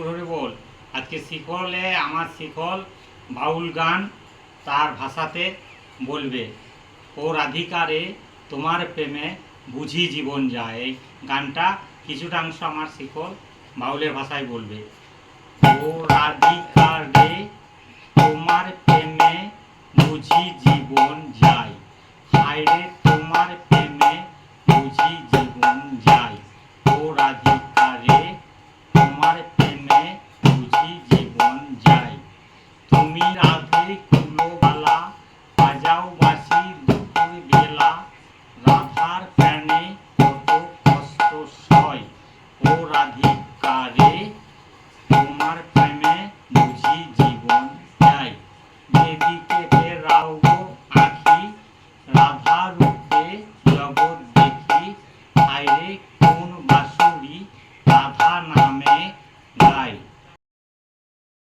ধরে বল। আজকে শিখলে আমার শিখল বাউল গান তার ভাষাতে বলবে। ও রাধিকারে তোমার প্রেমে বুঝি জীবন যায়। এই গানটা কিছুটা অংশ আমার শিখল বাউলের ভাষায় বলবে। ও রাধিকারে তোমার প্রেমে বুঝি জীবন যায়, হায়রে তোমার প্রেমে বুঝি জীবন যায়। ও রাধিকারে তোমার প্রেমে বুঝি জীবন যায়। তুমি রাধে